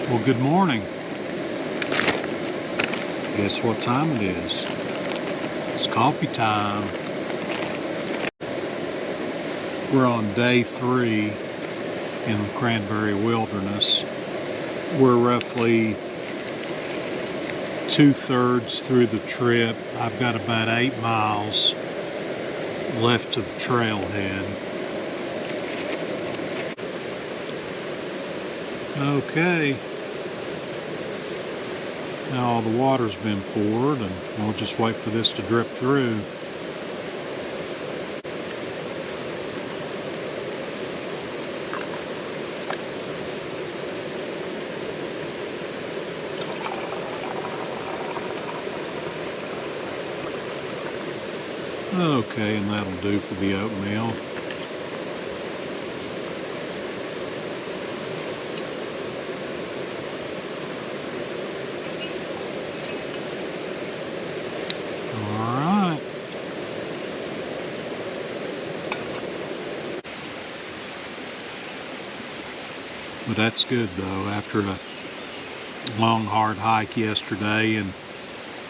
Well, good morning. Guess what time it is? It's coffee time. We're on day 3 in the Cranberry Wilderness. We're roughly 2/3 through the trip. I've got about 8 miles left to the trailhead. Okay. Now all the water's been poured and we'll just wait for this to drip through. Okay, and that'll do for the oatmeal. Alright. But that's good though, after a long hard hike yesterday and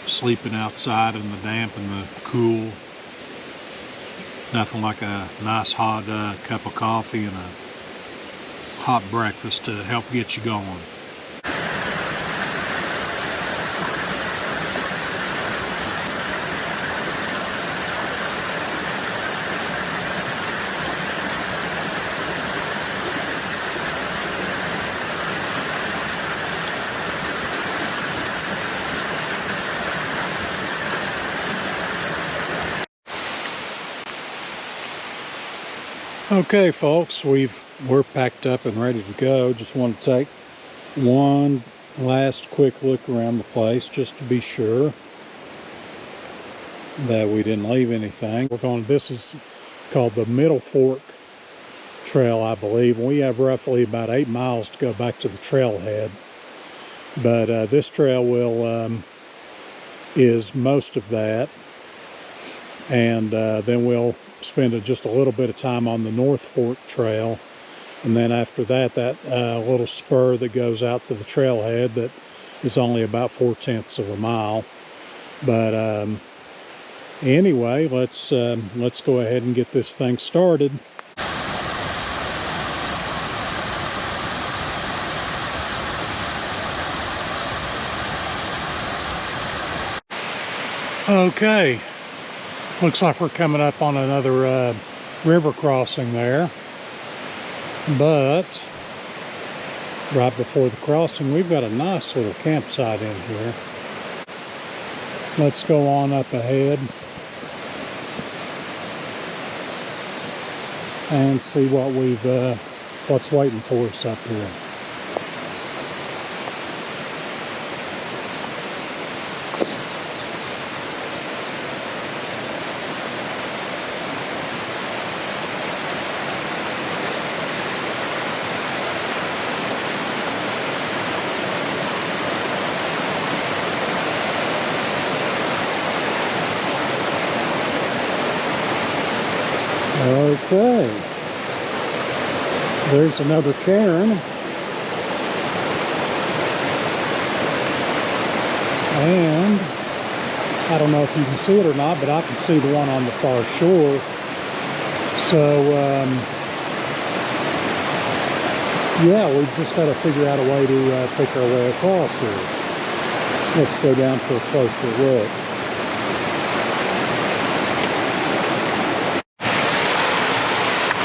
sleeping outside in the damp and the cool. Nothing like a nice hot cup of coffee and a hot breakfast to help get you going. Okay folks, we're packed up and ready to go. Just want to take one last quick look around the place just to be sure that we didn't leave anything. This is called the Middle Fork Trail, I believe. We have roughly about 8 miles to go back to the trailhead, but this trail is most of that, and then we'll spend just a little bit of time on the North Fork Trail, and then after that little spur that goes out to the trailhead that is only about 4/10 of a mile. But anyway, let's go ahead and get this thing started. Okay. Looks like we're coming up on another river crossing there, but right before the crossing we've got a nice little campsite in here. Let's go on up ahead and see what what's waiting for us up here. Okay, there's another cairn, and I don't know if you can see it or not, but I can see the one on the far shore. So yeah, we've just got to figure out a way to pick our way across here. Let's go down for a closer look.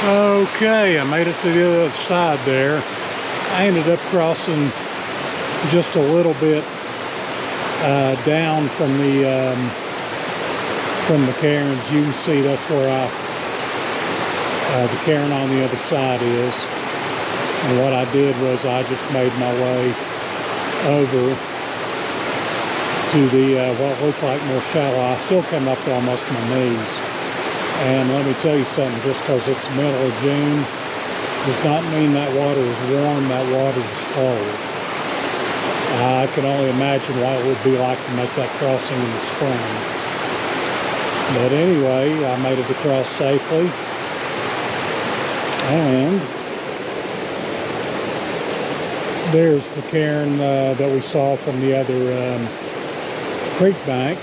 Okay, I made it to the other side there. I ended up crossing just a little bit down from the cairns. You can see that's where the cairn on the other side is. And what I did was I just made my way over to the what looked like more shallow. I still come up to almost my knees. And let me tell you something, just because it's the middle of June does not mean that water is warm, that water is cold. I can only imagine what it would be like to make that crossing in the spring. But anyway, I made it across safely. And There's the cairn that we saw from the other creek bank.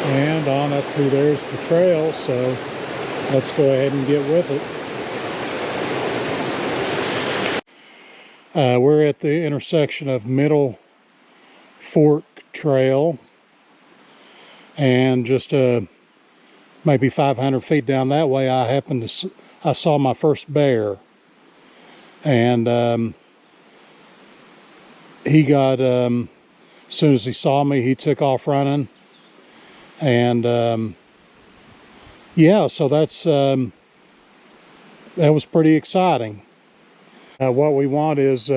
And on up through there's the trail, so let's go ahead and get with it. We're at the intersection of Middle Fork Trail, and just maybe 500 feet down that way, I saw my first bear, and he got as soon as he saw me, he took off running, and yeah, so that was pretty exciting. What we want is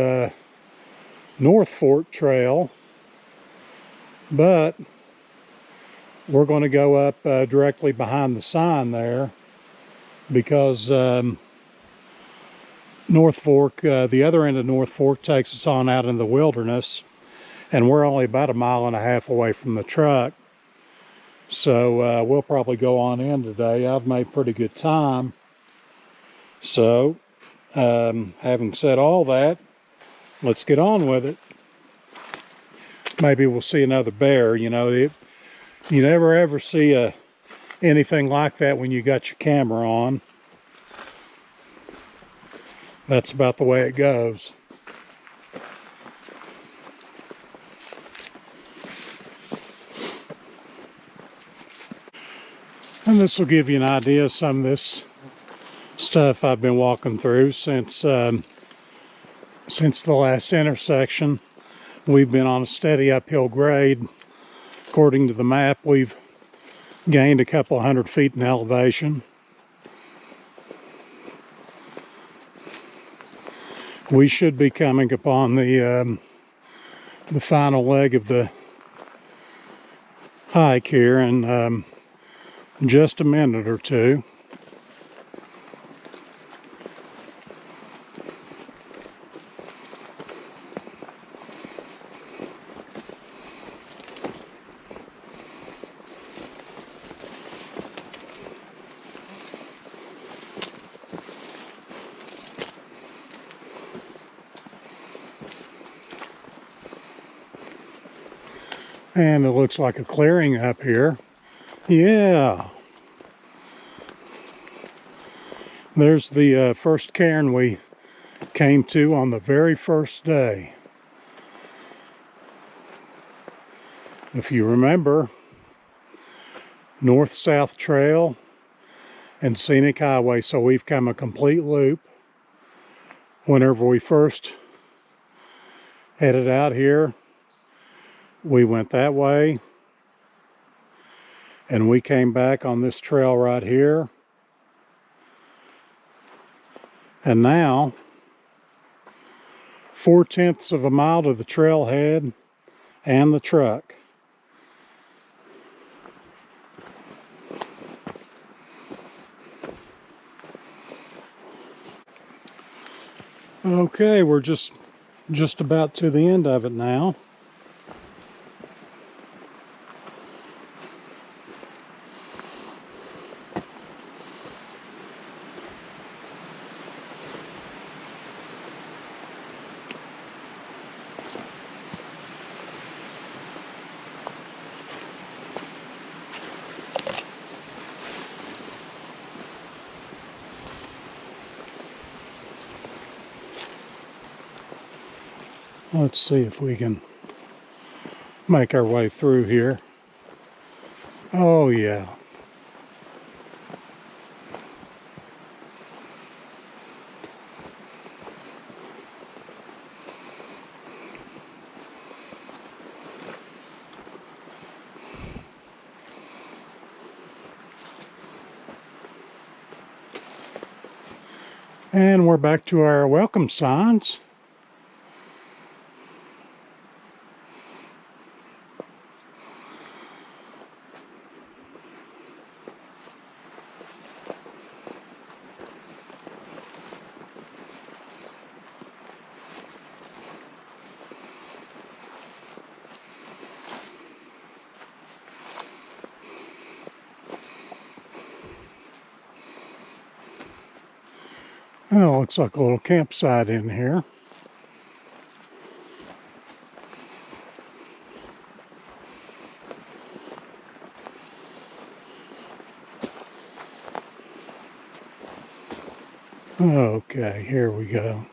North Fork Trail, but we're going to go up directly behind the sign there, because North Fork, the other end of North Fork takes us on out in the wilderness, and we're only about 1.5 miles away from the truck. So we'll probably go on in today. I've made pretty good time. So having said all that, let's get on with it. Maybe we'll see another bear. You know, you never ever see anything like that when you got your camera on. That's about the way it goes. And this will give you an idea of some of this stuff I've been walking through since the last intersection. We've been on a steady uphill grade. According to the map, we've gained a couple 100 feet in elevation. We should be coming upon the final leg of the hike here in just a minute or two. And it looks like a clearing up here. Yeah. There's the first cairn we came to on the very first day. If you remember, north-south trail and scenic highway, so we've come a complete loop. Whenever we first headed out here, we went that way, and we came back on this trail right here. And now, 4/10 of a mile to the trailhead and the truck. Okay, we're just about to the end of it now. Let's see if we can make our way through here. Oh yeah. And we're back to our welcome signs. Oh, looks like a little campsite in here. Okay, here we go.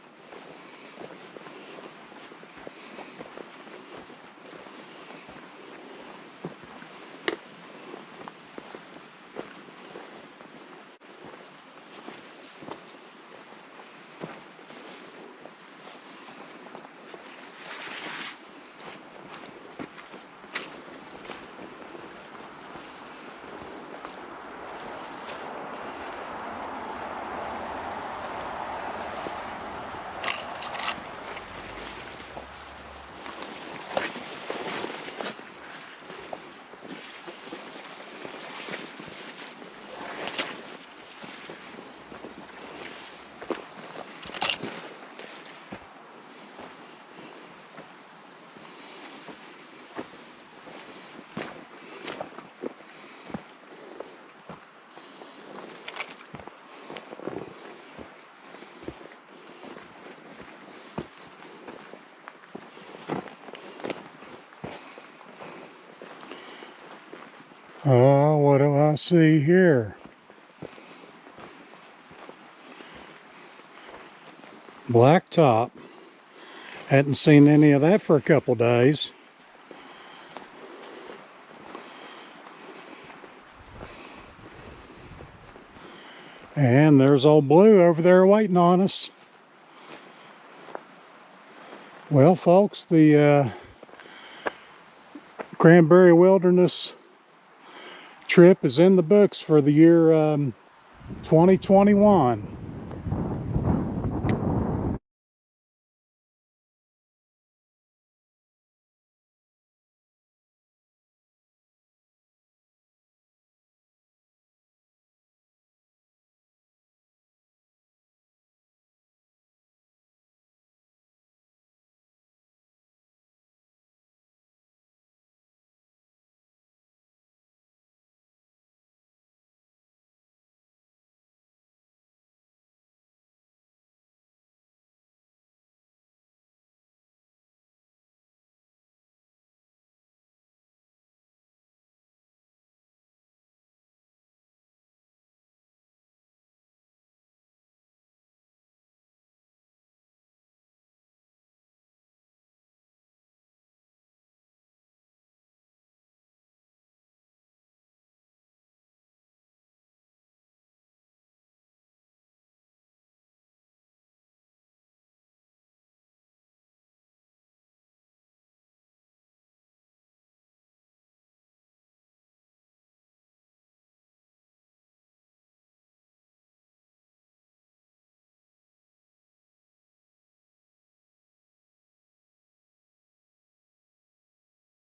Oh, what do I see here? Blacktop. Hadn't seen any of that for a couple days. And there's old Blue over there waiting on us. Well, folks, the Cranberry Wilderness trip is in the books for the year 2021.